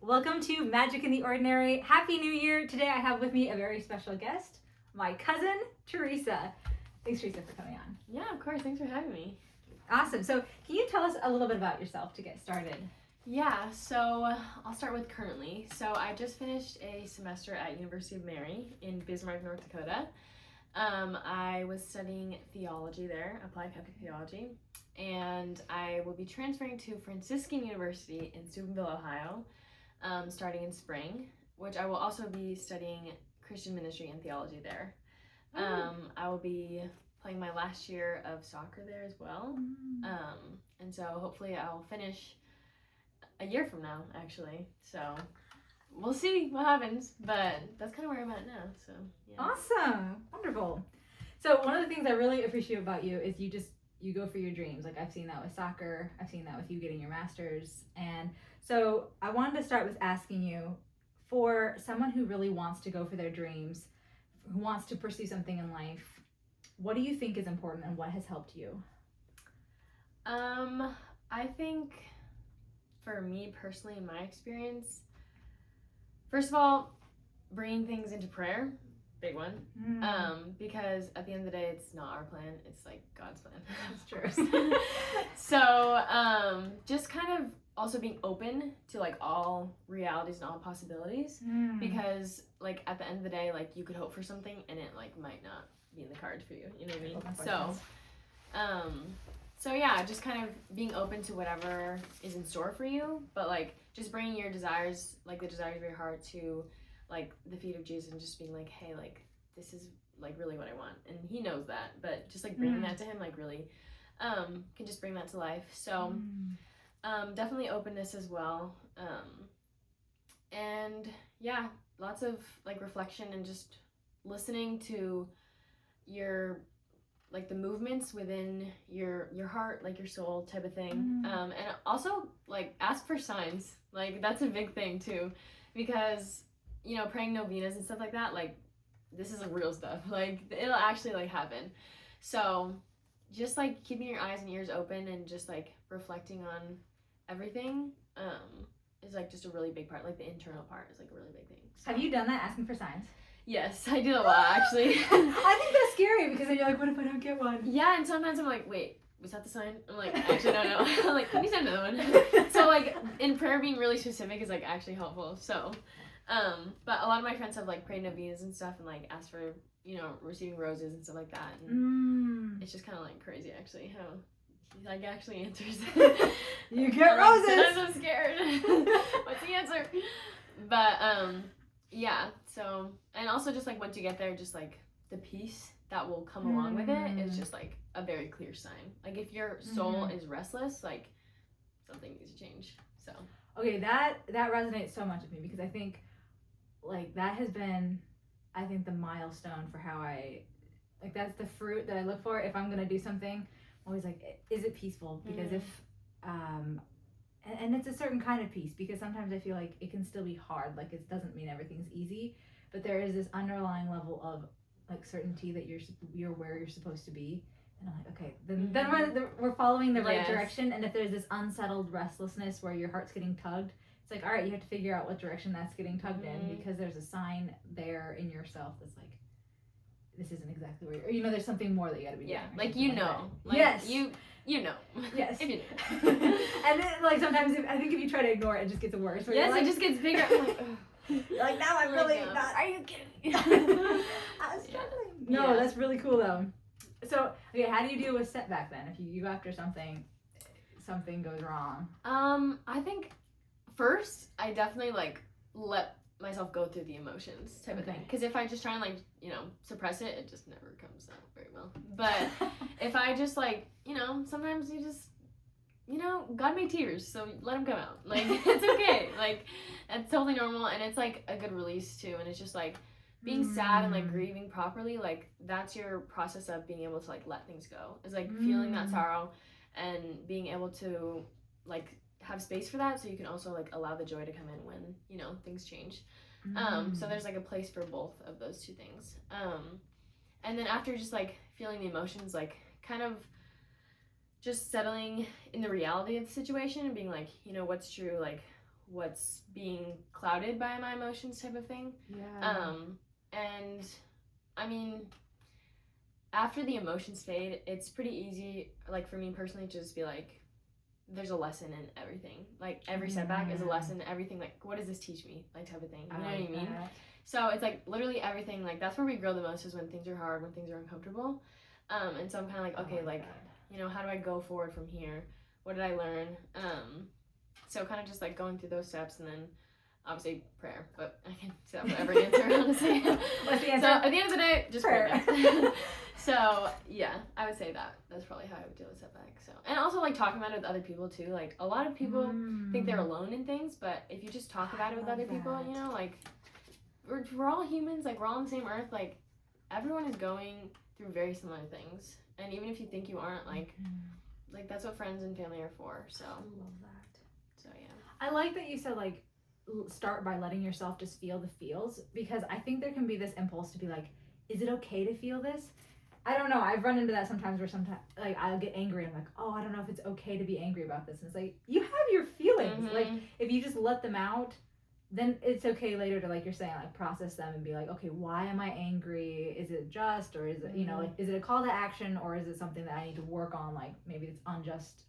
Welcome to Magic in the Ordinary. Happy New Year. Today I have with me a very special guest, my cousin, Theresa. Thanks, Theresa, for coming on. Yeah, of course. Thanks for having me. Awesome. So can you tell us a little bit about yourself to get started? Yeah, so I'll start with currently. So I just finished a semester at University of Mary in Bismarck, North Dakota. I was studying theology there, applied Catholic theology, and I will be transferring to Franciscan University in Steubenville, Ohio, starting in spring, which I will also be studying Christian ministry and theology there. I will be playing my last year of soccer there as well, and so hopefully I'll finish a year from now, actually. So we'll see what happens, but that's kind of where I'm at now. So yeah. Awesome. Wonderful. So one of the things I really appreciate about you is you go for your dreams. Like I've seen that with soccer. I've seen that with you getting your master's. And so I wanted to start with asking you, for someone who really wants to go for their dreams, who wants to pursue something in life, what do you think is important and what has helped you? I think for me personally, in my experience, first of all, bringing things into prayer, big one. Because at the end of the day, it's not our plan, it's like God's plan. That's true. So just kind of also being open to like all realities and all possibilities, because like at the end of the day, like you could hope for something and it like might not be in the cards for you, you know what I mean? So yeah, just kind of being open to whatever is in store for you, but like just bringing your desires, like the desires of your heart, to like the feet of Jesus and just being like, hey, like this is like really what I want, and he knows that, but just like bringing that to him like really can just bring that to life. So definitely openness as well, and yeah, lots of like reflection and just listening to your like the movements within your heart, like your soul type of thing. And also like ask for signs, like that's a big thing too, because you know, praying novenas and stuff like that, like this is real stuff, like it'll actually like happen. So just like keeping your eyes and ears open and just like reflecting on everything is like just a really big part. Like the internal part is like a really big thing. So. Have you done that, asking for signs? Yes, I do a lot actually. I think that's scary because then you're like, what if I don't get one? Yeah, and sometimes I'm like, wait, was that the sign? I'm like, actually, no. I'm like, let me send another one. So like in prayer, being really specific is like actually helpful. So, but a lot of my friends have like prayed novenas and stuff and like asked for, you know, receiving roses and stuff like that. And it's just kind of like crazy actually how he like actually answers. You get roses. Like, I'm so scared. What's the answer? But yeah. So, and also just like once you get there, just like the peace that will come along with it is just like a very clear sign. Like if your soul is restless, like something needs to change. So okay, that resonates so much with me, because I think like that has been, I think, the milestone for how I, like that's the fruit that I look for if I'm gonna do something. I'm always like, is it peaceful? Because if and it's a certain kind of peace, because sometimes I feel like it can still be hard, like it doesn't mean everything's easy, but there is this underlying level of like certainty that you're where you're supposed to be, and I'm like, okay, then we're following the right direction. And if there's this unsettled restlessness where your heart's getting tugged, it's like, all right, you have to figure out what direction that's getting tugged in, because there's a sign there in yourself that's like, this isn't exactly where you're, you know, there's something more that you gotta be doing. Like you know. Like, yes. You know. Yes. If you know. And then like sometimes I think if you try to ignore it, it just gets worse. Yes, like, it just gets bigger. I'm like, you're like, now I'm really not. Are you kidding me? I was struggling. No, Yeah. that's really cool though. So, okay, how do you deal with setback then? If you go after something goes wrong. I think first I definitely like let myself go through the emotions type of thing. Because if I just try and like, you know, suppress it, it just never comes out very well. But if I just like, you know, sometimes you just, you know, God made tears, so let them come out. Like, it's okay. Like, it's totally normal, and it's like a good release too. And it's just like being sad and like grieving properly, like that's your process of being able to like let things go. It's like feeling that sorrow and being able to like have space for that, so you can also like allow the joy to come in when, you know, things change. So there's like a place for both of those two things. And then after just like feeling the emotions, like kind of just settling in the reality of the situation and being like, you know, what's true, like what's being clouded by my emotions type of thing. Yeah. And I mean, after the emotions fade, it's pretty easy, like for me personally, to just be like, there's a lesson in everything. Like every setback is a lesson. Everything, like, what does this teach me? Like type of thing. You know what I mean? That. So it's like literally everything. Like that's where we grow the most, is when things are hard, when things are uncomfortable. And so I'm kind of like, okay, like, you know, how do I go forward from here? What did I learn? So kind of just like going through those steps, and then obviously prayer. But I can say that for every answer, honestly. What's the answer? So at the end of the day, just prayer. So yeah, I would say that's probably how I would deal with setbacks. So, and also like talking about it with other people too. Like a lot of people think they're alone in things, but if you just talk about it with other people, you know, like we're all humans. Like we're all on the same earth. Like everyone is going through very similar things, and even if you think you aren't, like that's what friends and family are for. So I love that. So yeah, I like that you said like start by letting yourself just feel the feels, because I think there can be this impulse to be like, is it okay to feel this? I don't know. I've run into that sometimes where sometimes like I'll get angry. I'm like, oh, I don't know if it's okay to be angry about this. And it's like, you have your feelings. Like if you just let them out, then it's okay later to, like you're saying, like process them and be like, okay, why am I angry? Is it just, or is it, you know, like, is it a call to action, or is it something that I need to work on? Like maybe it's unjust,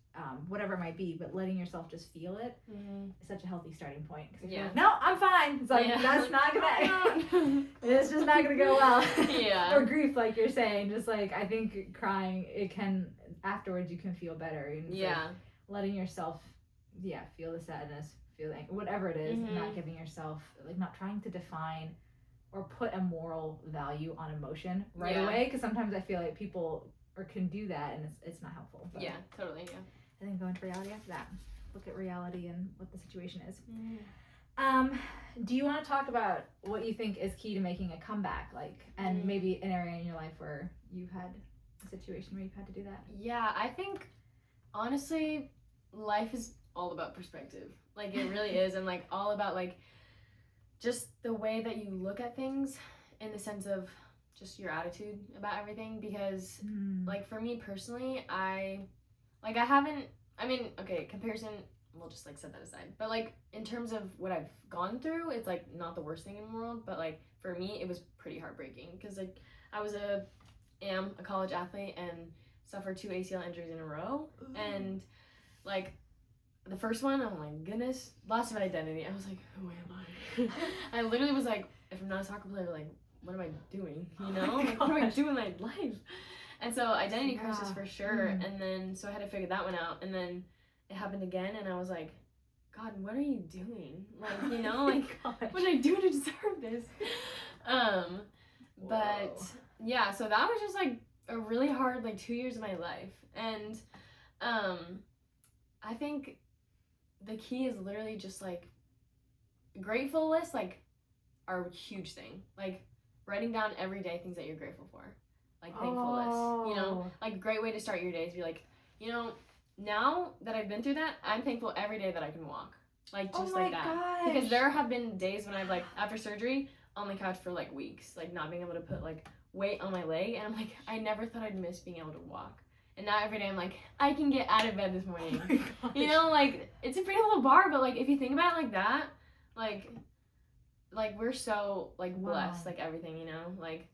whatever it might be, but letting yourself just feel it is such a healthy starting point. Cause if you're like, no, I'm fine. It's like, that's not gonna, it's just not gonna go well. Yeah. Or grief, like you're saying, just like, I think crying, it can, afterwards you can feel better. And it's like letting yourself, feel the sadness, feeling whatever it is, not giving yourself, like not trying to define or put a moral value on emotion right away, because sometimes I feel like people can do that, and it's not helpful. But totally. I think go into reality after that. Look at reality and what the situation is. Do you want to talk about what you think is key to making a comeback, like, and maybe an area in your life where you've had a situation where you've had to do that? Yeah, I think honestly, life is all about perspective. Like it really is, and like all about like just the way that you look at things, in the sense of just your attitude about everything. Because like for me personally, comparison, we'll just like set that aside, but like in terms of what I've gone through, it's like not the worst thing in the world, but like for me it was pretty heartbreaking, because like I am a college athlete and suffered 2 ACL injuries in a row. And like the first one, oh my goodness, loss of identity. I was like, who am I? I literally was like, if I'm not a soccer player, like what am I doing, you know? Like, what do I do in my life? And so identity crisis for sure. And then so I had to figure that one out, and then it happened again, and I was like, God, what are you doing? Like, you know, like what did I do to deserve this? But yeah, so that was just like a really hard like 2 years of my life. And I think the key is literally just like grateful lists, like are a huge thing. Like writing down every day things that you're grateful for, like thankful lists, you know, like a great way to start your day is be like, you know, now that I've been through that, I'm thankful every day that I can walk, like just like that. Gosh. Because there have been days when I've like after surgery on the couch for like weeks, like not being able to put like weight on my leg, and I'm like, I never thought I'd miss being able to walk. And now every day I'm like, I can get out of bed this morning. You know, like it's a pretty low bar, but like if you think about it like that, like we're so like blessed, like everything, you know, like.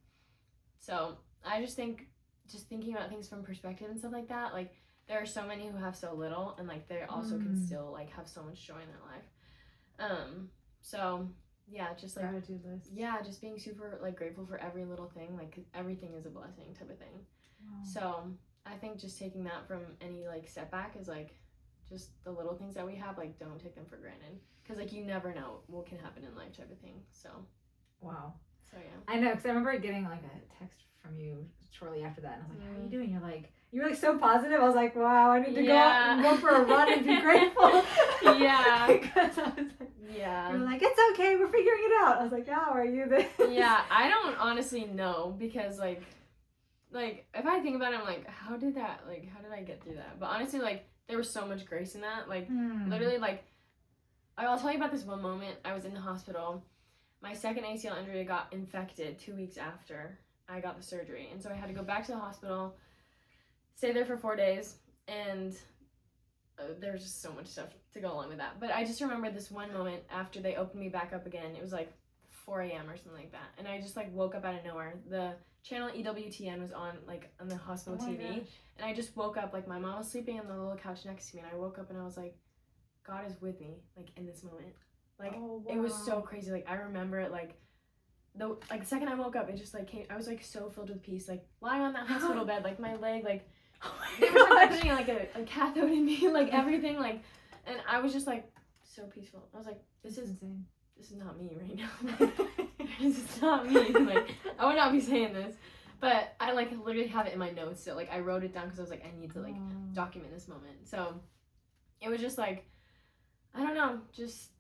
So I just think, just thinking about things from perspective and stuff like that, like there are so many who have so little, and like they also can still like have so much joy in their life. So yeah, just like gratitude list. Yeah, just being super like grateful for every little thing, like 'cause everything is a blessing type of thing. So I think just taking that from any like setback is like just the little things that we have, like don't take them for granted, because like you never know what can happen in life type of thing. So so yeah, I know, because I remember getting like a text from you shortly after that, and I was like, how are you doing? You're like so positive. I was like, wow, I need to go out and go for a run and be grateful. Because I was like, you're like, it's okay, we're figuring it out. I was like, how are you this? I don't honestly know, because like if I think about it, I'm like, how did I get through that? But honestly, like there was so much grace in that. Like literally, like I'll tell you about this one moment. I was in the hospital. My second ACL injury got infected 2 weeks after I got the surgery, and so I had to go back to the hospital, stay there for 4 days, and there's just so much stuff to go along with that. But I just remember this one moment after they opened me back up again. It was like 4 a.m. or something like that. And I just like woke up out of nowhere. The channel EWTN was on like on the hospital TV. Gosh. And I just woke up, like my mom was sleeping on the little couch next to me. And I woke up and I was like, God is with me, like in this moment. Like it was so crazy. Like I remember it like the second I woke up, it just like came. I was like so filled with peace. Like lying on that hospital bed, like my leg, like they were like putting like a cathode in me, like everything, like, and I was just like so peaceful. I was like, this is insane. This is not me right now. This is not me. Like I would not be saying this, but I like literally have it in my notes. So like I wrote it down because I was like, I need to like document this moment. So it was just like, I don't know, just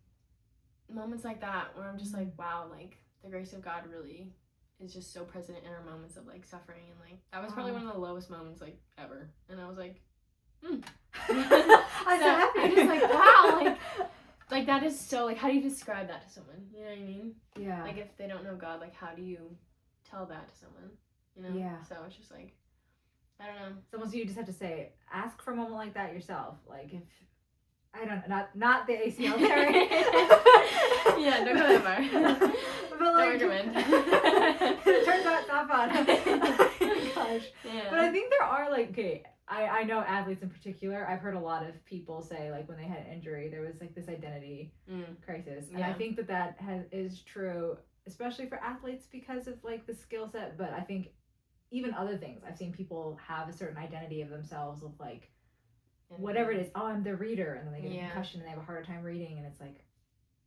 moments like that where I'm just like, wow, like the grace of God really is just so present in our moments of like suffering, and like that was probably one of the lowest moments like ever, and I was like, I'm so happy. I'm just like, wow, like that is so like, how do you describe that to someone? You know what I mean? Yeah. Like if they don't know God, like how do you tell that to someone? You know? Yeah. So it's just like, I don't know. It's almost you just have to say, ask for a moment like that yourself. Like if I don't know, not the ACL tearing. Yeah, don't go that far. But like, don't recommend. It turns out it's not fun. Oh, gosh. Yeah. But I think there are like, okay, I know athletes in particular. I've heard a lot of people say like when they had an injury, there was like this identity crisis, and I think that is true, especially for athletes because of like the skill set. But I think even other things, I've seen people have a certain identity of themselves with like whatever it is. Oh, I'm the reader, and then they get a concussion and they have a harder time reading, and it's like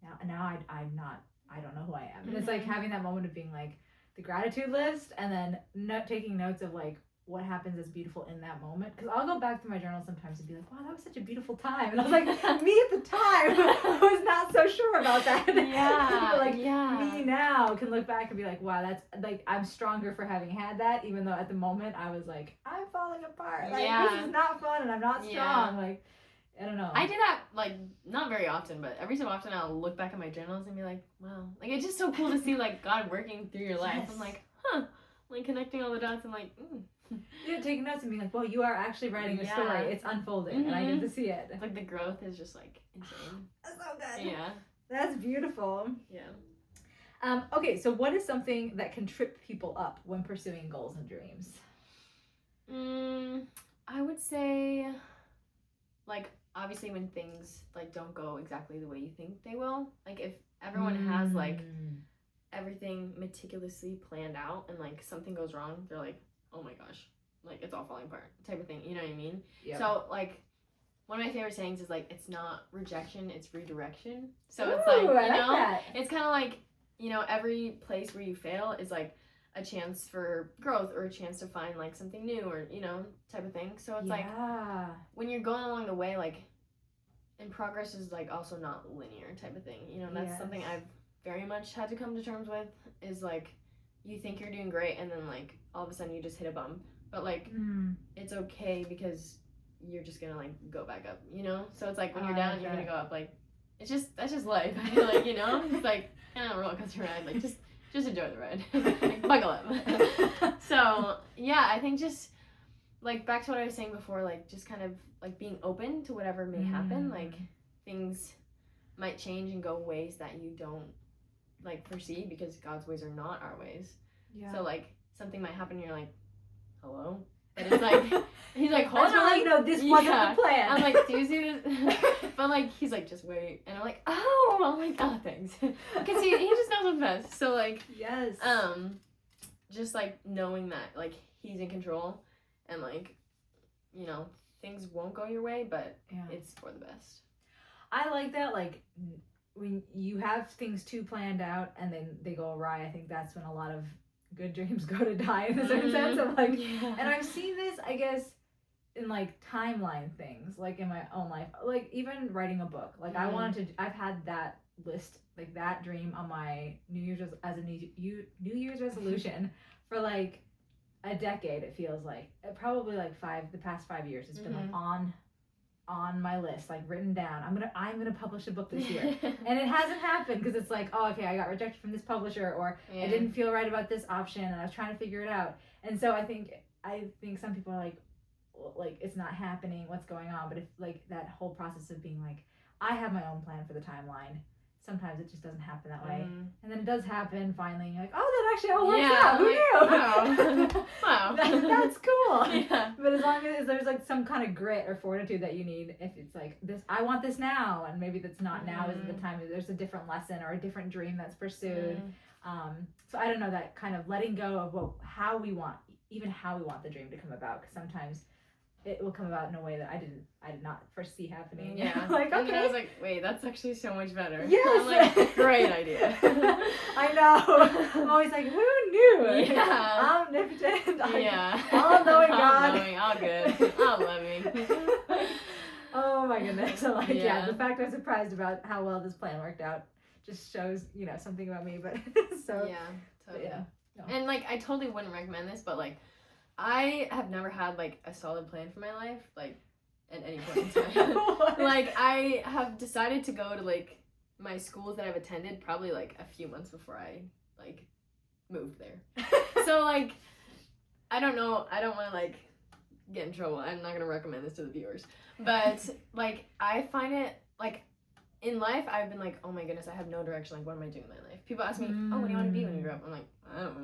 now I'm not. I don't know who I am. And it's like having that moment of being like the gratitude list, and then taking notes of like what happens is beautiful in that moment. Because I'll go back to my journal sometimes and be like, wow, that was such a beautiful time. And I was like, me at the time was not so sure about that. Yeah. But like me now can look back and be like, wow, that's like, I'm stronger for having had that, even though at the moment I was like, I'm falling apart. Like this is not fun and I'm not strong. Yeah. Like, I don't know. I do that, like, not very often, but every so often I'll look back at my journals and be like, wow. Like, it's just so cool to see, like, God working through your life. Yes. I'm like, like, connecting all the dots. I'm like, Yeah, taking notes and being like, well, you are actually writing a story. It's unfolding, and I get to see it. Like, the growth is just, like, insane. That's so good. Yeah. That's beautiful. Yeah. Okay, so what is something that can trip people up when pursuing goals and dreams? I would say, like, obviously when things like don't go exactly the way you think they will, like if everyone has like everything meticulously planned out and like something goes wrong, they're like, oh my gosh, like it's all falling apart type of thing, you know what I mean? Yep. So like one of my favorite sayings is like, it's not rejection, it's redirection. So it's like, you know, it's kind of like, you know, every place where you fail is like a chance for growth or a chance to find like something new or, you know, type of thing. So it's like when you're going along the way, like, and progress is like also not linear type of thing, you know. That's something I've very much had to come to terms with, is like you think you're doing great and then like all of a sudden you just hit a bump, but like it's okay because you're just gonna like go back up, you know. So it's like when you're down, you're gonna go up. Like it's just, that's just life. I feel like, you know, it's like kind of a roller coaster ride. Like just enjoy the ride. Like, buckle up. So yeah, I think just like back to what I was saying before, like just kind of like being open to whatever may happen. Like things might change and go ways that you don't like foresee, because God's ways are not our ways. Yeah. So like something might happen and you're like, hello? But it's like, he's like, hold on. Like, no, this wasn't the plan. I'm like, do you see this? But like, he's like, just wait. And I'm like, oh, I'm like, oh, thanks. Because he just knows what's best. So like, yes. Just like knowing that like he's in control and like, you know, things won't go your way, but it's for the best. I like that. Like when you have things too planned out and then they go awry, I think that's when a lot of good dreams go to die in a certain sense of like, and I've seen this, I guess, in like timeline things, like in my own life, like even writing a book. Like I wanted to, I've had that list, like that dream on my New Year's resolution for like a decade. It feels like probably like the past 5 years. It's been like on my list, like written down. I'm gonna publish a book this year, and it hasn't happened because it's like, oh, okay, I got rejected from this publisher, or I didn't feel right about this option, and I was trying to figure it out. And so I think some people are like, like it's not happening, what's going on. But if like that whole process of being like, I have my own plan for the timeline, sometimes it just doesn't happen that way. And then it does happen finally, and you're like, oh, that actually all works out. Who knew? Wow. That's cool. Yeah. But as long as there's like some kind of grit or fortitude that you need, if it's like this, I want this now, and maybe that's not now isn't the time. There's a different lesson or a different dream that's pursued. So I don't know, that kind of letting go of how we want the dream to come about, because sometimes it will come about in a way that I did not foresee happening. Yeah. Like, okay. And then I was like, wait, that's actually so much better. Yes. I'm like, great idea. I know. I'm always like, who knew? Yeah. Omnipotent. Yeah. All-knowing God. All-knowing, all good. All loving. Oh my goodness. So like, Yeah. the fact I'm surprised about how well this plan worked out just shows, something about me. But so Yeah, totally. yeah. No. And like, I totally wouldn't recommend this, but like, I have never had like a solid plan for my life, like at any point in time. Like, I have decided to go to like my schools that I've attended probably like a few months before I like moved there. So like, I don't know, I don't want to like get in trouble. I'm not gonna recommend this to the viewers, but like, I find it like, in life I've been like, oh my goodness, I have no direction, like what am I doing in my life? People ask me, oh, what do you want to be when you grow up? I'm like, I don't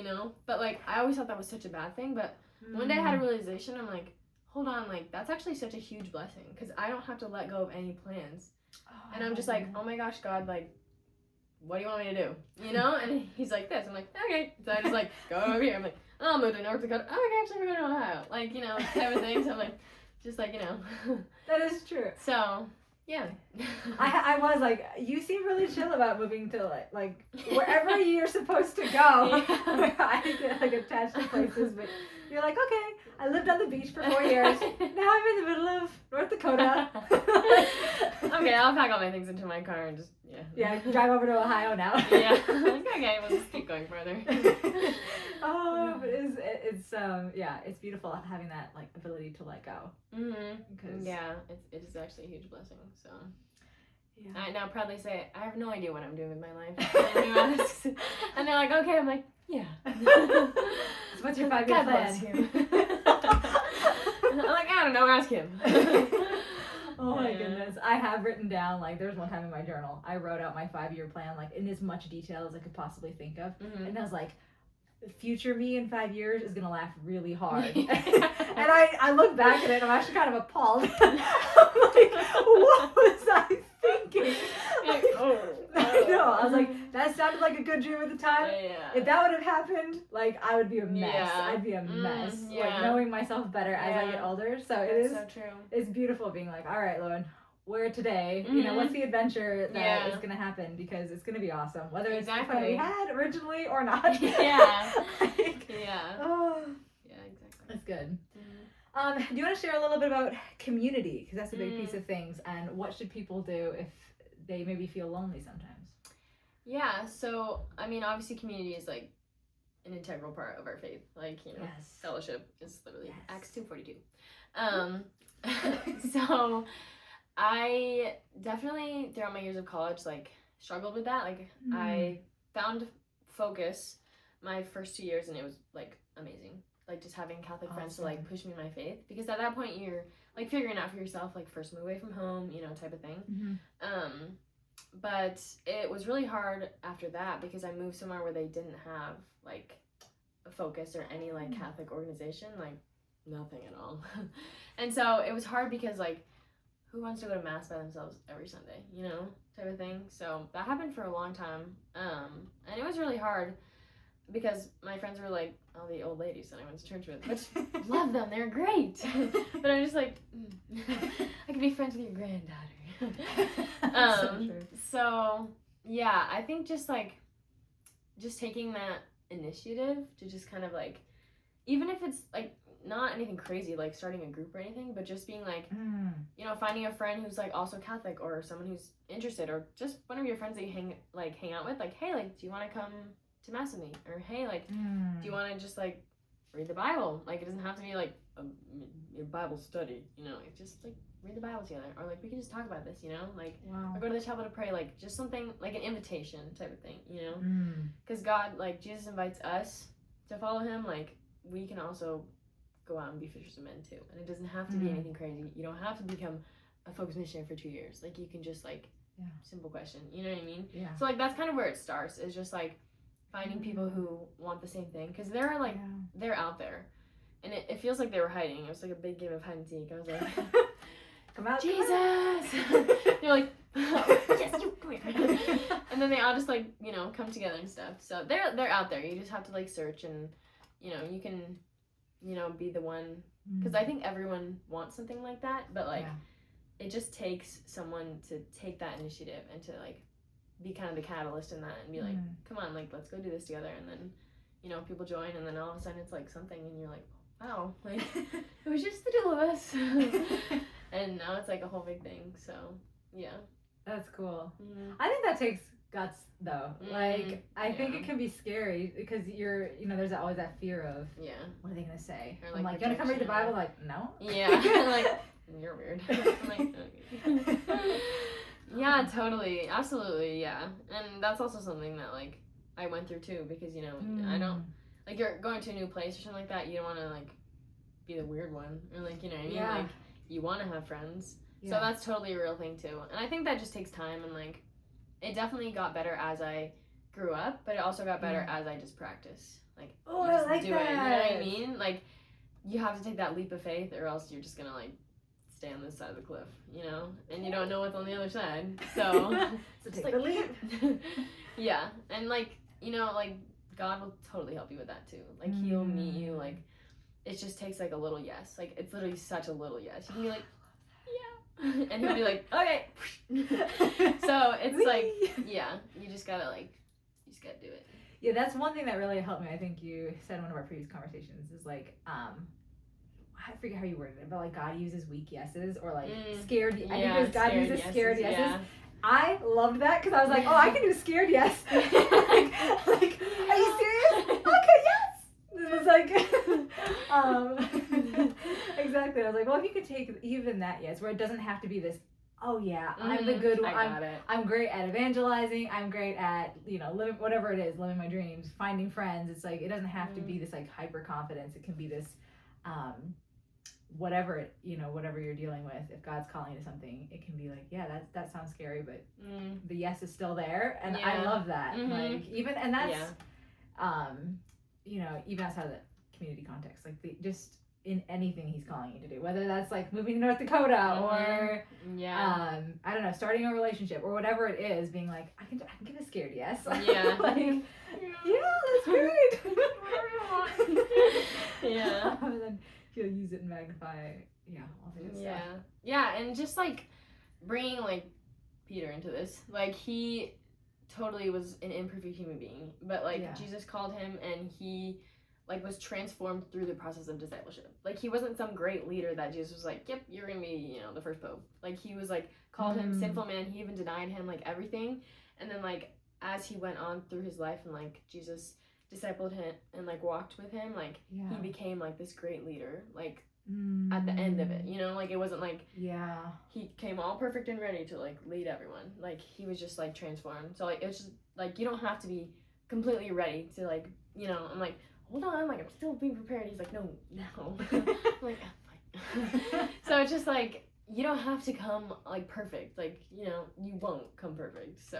know, but like, I always thought that was such a bad thing, but one day I had a realization. I'm like, hold on, like that's actually such a huge blessing, because I don't have to let go of any plans. And I'm just like, oh my gosh, God, like, what do you want me to do? And he's like this. I'm like, okay. So I just like go over here. I'm like, oh, I'll move to North Dakota. Oh, okay, actually we're going to Ohio. Like, type of thing. So I'm like, just like, That is true. So yeah. I was like, you seem really chill about moving to like wherever you're supposed to go. Yeah. I get like attached to places, but you're like, okay, I lived on the beach for 4 years. Now I'm in the middle of North Dakota. Okay, I'll pack all my things into my car and just drive over to Ohio now. Yeah. Like, okay, we'll just keep going further. Oh, but it's beautiful having that like ability to let go. Yeah, it is actually a huge blessing. So yeah. I now proudly say I have no idea what I'm doing with my life. And they're like, okay. I'm like, yeah. So what's your 5-year God plan? bless you. I'm like, I don't know. Ask him. Oh my goodness. I have written down, like, there's one time in my journal, I wrote out my 5-year plan, like, in as much detail as I could possibly think of. And I was like, future me in 5 years is going to laugh really hard. And I look back at it, and I'm actually kind of appalled. I'm like, what was I thinking? Like, I know. I was like, that sounded like a good dream at the time. Yeah. If that would have happened, like, I would be a mess. Yeah. I'd be a mess. Yeah. Like, knowing myself better as I get older. So That's so true. It's beautiful being like, all right, Lauren, where today? What's the adventure that is going to happen? Because it's going to be awesome. Whether it's what we had originally or not. Yeah. Yeah. Oh. Yeah, exactly. That's good. Do you want to share a little bit about community? Because that's a big piece of things. And what should people do if they maybe feel lonely sometimes? Yeah, so, I mean, obviously community is, like, an integral part of our faith. Like, fellowship is literally Acts 2:42. So, I definitely, throughout my years of college, like, struggled with that. Like, I found focus my first 2 years, and it was, like, amazing. Like, just having Catholic friends to, like, push me in my faith. Because at that point, you're, like, figuring out for yourself, like, first move away from home, type of thing. But it was really hard after that, because I moved somewhere where they didn't have, like, a focus or any, like, Catholic organization. Like, nothing at all. And so it was hard because, like, who wants to go to mass by themselves every Sunday, type of thing. So that happened for a long time. And it was really hard because my friends were like all the old ladies that I went to church with, which love them, they're great. But I'm just like, I could be friends with your granddaughter. So yeah, I think just taking that initiative to just kind of like, even if it's like not anything crazy, like starting a group or anything, but just being like, finding a friend who's like also Catholic or someone who's interested, or just one of your friends that you hang out with, like, hey, like, do you want to come to mass with me? Or hey, like, do you want to just like read the Bible? Like, it doesn't have to be like a Bible study, it's just like read the Bible together, or like we can just talk about this, like, or go to the chapel to pray, like just something like an invitation type of thing, because God, like, Jesus invites us to follow him, like we can also go out and be fishers of men too. And it doesn't have to be anything crazy. You don't have to become a focus missionary for 2 years. Like, you can just, like, simple question. You know what I mean? Yeah. So, like, that's kind of where it starts, is just, like, finding people who want the same thing. Because they're, like, they're out there. And it feels like they were hiding. It was, like, a big game of hide and seek. I was like, come out, Jesus! You're like, yes, you come here. And then they all just, like, you know, come together and stuff. So they're out there. You just have to, like, search, and, you know, you can, you know, be the one. Because I think everyone wants something like that, but, like, it just takes someone to take that initiative and to, like, be kind of the catalyst in that and be like, come on, like, let's go do this together. And then, you know, people join, and then all of a sudden it's, like, something, and you're like, wow, like, it was just the two of us. And now it's, like, a whole big thing. So, yeah. That's cool. I think that takes guts, though. Like, I think it can be scary because you're, you know, there's always that fear of, what are they going to say? Or, I'm like, you want to come read the Bible? Like, no. Yeah. Like, you're weird. I'm like, okay. Yeah, totally. Absolutely, yeah. And that's also something that, like, I went through, too, because, you know, I don't, like, you're going to a new place or something like that, you don't want to, like, be the weird one. Or, like, you know what I mean? Like, you want to have friends. So that's totally a real thing, too. And I think that just takes time, and, like, it definitely got better as I grew up, but it also got better as I just practiced. Like, oh, you just I like do that. it, you know what I mean? Like, you have to take that leap of faith, or else you're just gonna, like, stay on this side of the cliff, you know? And you don't know what's on the other side. So, so take the leap. Yeah. And, like, you know, like, God will totally help you with that, too. Like, he'll meet you, like, it just takes, like, a little yes. Like, it's literally such a little yes. You can be like, yeah. And he'll be like, okay. So, it's like, yeah, you just gotta do it. Yeah, that's one thing that really helped me. I think you said in one of our previous conversations is, like, I forget how you worded it, but, like, God uses weak yeses, or, like, scared. I think it was God uses scared yeses. Yeah. I loved that because I was like, oh, I can do scared yes. like, are you serious? Okay, yes. And it's like, exactly. I was like, well, if you could take even that yes, where it doesn't have to be this, oh yeah, I'm the good one. I'm great at evangelizing. I'm great at, you know, living, whatever it is, living my dreams, finding friends. It's like, it doesn't have to be this, like, hyper confidence. It can be this, whatever, you know, whatever you're dealing with. If God's calling you to something, it can be like, yeah, that sounds scary, but the yes is still there. And I love that. Like, even, and that's, you know, even outside of the community context, like, just in anything he's calling you to do, whether that's, like, moving to North Dakota or I don't know, starting a relationship or whatever it is, being like, I can give a scared yes. Like, that's great. And then he'll use it and magnify all the good stuff. Yeah, and just, like, bringing, like, Peter into this, like, he totally was an imperfect human being, but, like, Jesus called him, and he, like, was transformed through the process of discipleship. Like, he wasn't some great leader that Jesus was like, yep, you're gonna be, you know, the first pope. Like, he was, like, called him sinful man. He even denied him, like, everything. And then, like, as he went on through his life, and, like, Jesus discipled him and, like, walked with him, like, he became, like, this great leader, like, at the end of it, you know? Like, it wasn't like he came all perfect and ready to, like, lead everyone. Like, he was just, like, transformed. So, like, it's just, like, you don't have to be completely ready to, like, you know, I'm like, hold on, like, I'm still being prepared. He's like, no. I'm like, oh, fine. So it's just, like, you don't have to come, like, perfect. Like, you know, you won't come perfect. So,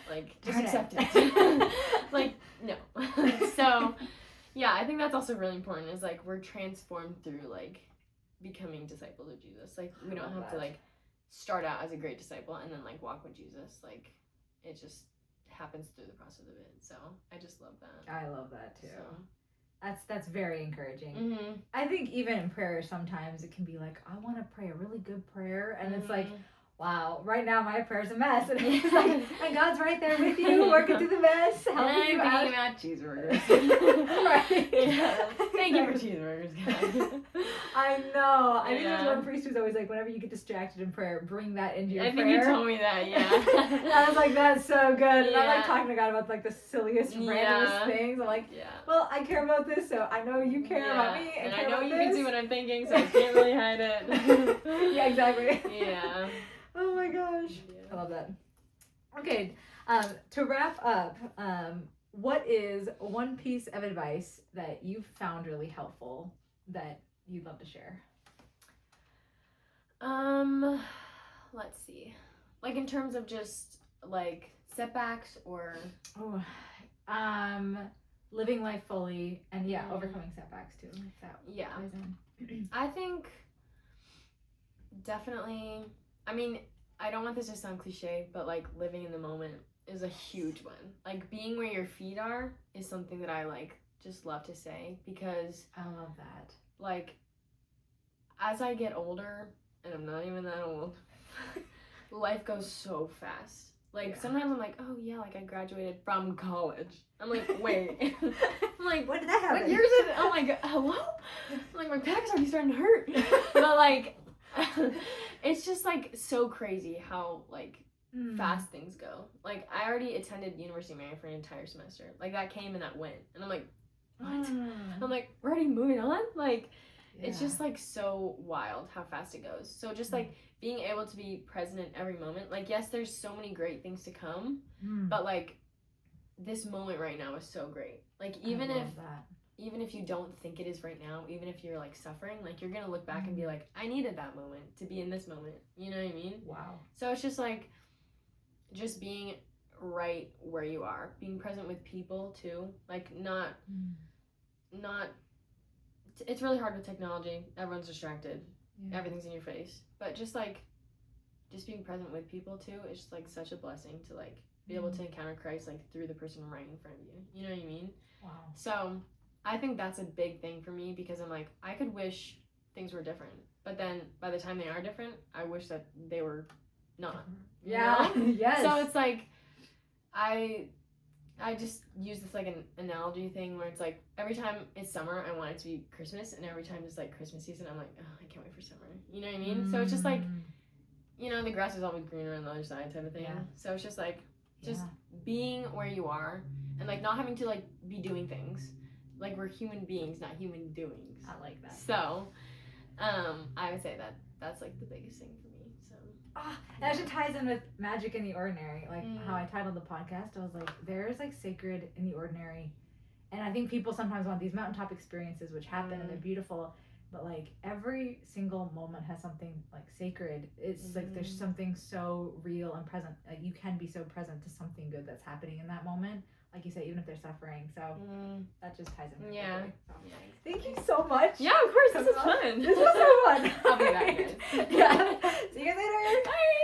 like, just accept it. Like, no. So, yeah, I think that's also really important, is, like, we're transformed through, like, becoming disciples of Jesus. Like, we don't have to, like, start out as a great disciple and then, like, walk with Jesus. Like, it just happens through the process of it. So I just love that. I love that too. So. That's very encouraging. I think even in prayer, sometimes it can be like, I want to pray a really good prayer, and it's like, wow, right now my prayer's a mess, and it's like, and God's right there with you, working through the mess, helping you out. I'm thinking about cheeseburgers. Right. Thank you for cheeseburgers, guys. I know. I think there's one priest who's always like, whenever you get distracted in prayer, bring that into your prayer. I think you told me that, I was like, that's so good. And I'm like talking to God about, like, the silliest, randomest things. I'm like, well, I care about this, so I know you care about me. And I know you can see what I'm thinking, so I can't really hide it. Yeah, exactly. Yeah. Oh my gosh. I love that. Okay, to wrap up, what is one piece of advice that you've found really helpful that you'd love to share? Let's see. Like in terms of just like setbacks or living life fully and overcoming setbacks too. If that ties in. I think definitely. I mean, I don't want this to sound cliche, but like living in the moment is a huge one. Like being where your feet are is something that I like just love to say, because I love that. Like as I get older, and I'm not even that old, life goes so fast. Like sometimes I'm like, oh yeah, like I graduated from college. I'm like, wait. I'm like, when did that happen? What year is it? I'm like, hello? I'm like, my back's already starting to hurt. But like, it's just like so crazy how like fast things go. Like I already attended University of Mary for an entire semester. Like that came and that went, and I'm like, what? I'm like, we're already moving on. Like, it's just like so wild how fast it goes. So just like being able to be present in every moment. Like yes, there's so many great things to come, but like this moment right now is so great. Like even if you don't think it is right now, even if you're like suffering, like you're gonna look back and be like, I needed that moment to be in this moment. You know what I mean? Wow. So it's just like just being right where you are, being present with people too. Like not it's really hard with technology. Everyone's distracted. Everything's in your face. But just like just being present with people too is just like such a blessing to like be able to encounter Christ like through the person right in front of you. You know what I mean? Wow. So I think that's a big thing for me, because I'm like, I could wish things were different, but then by the time they are different, I wish that they were not. Yeah. Yes. So it's like I just use this like an analogy thing where it's like every time it's summer I want it to be Christmas, and every time it's like Christmas season I'm like, oh, I can't wait for summer. You know what I mean? So it's just like, you know, the grass is always greener on the other side type of thing. So it's just like just being where you are and like not having to like be doing things. Like we're human beings, not human doings. I like that. So I would say that that's like the biggest thing for me. So and actually ties in with magic in the ordinary, like how I titled the podcast. I was like, there's like sacred in the ordinary, and I think people sometimes want these mountaintop experiences which happen and they're beautiful, but like every single moment has something like sacred. It's like there's something so real and present. Like you can be so present to something good that's happening in that moment, like you say, even if they're suffering. So that just ties in. So. Thank you so much. Yeah, of course. This was fun. This was so fun. I'll be back, guys. See you guys later. Bye.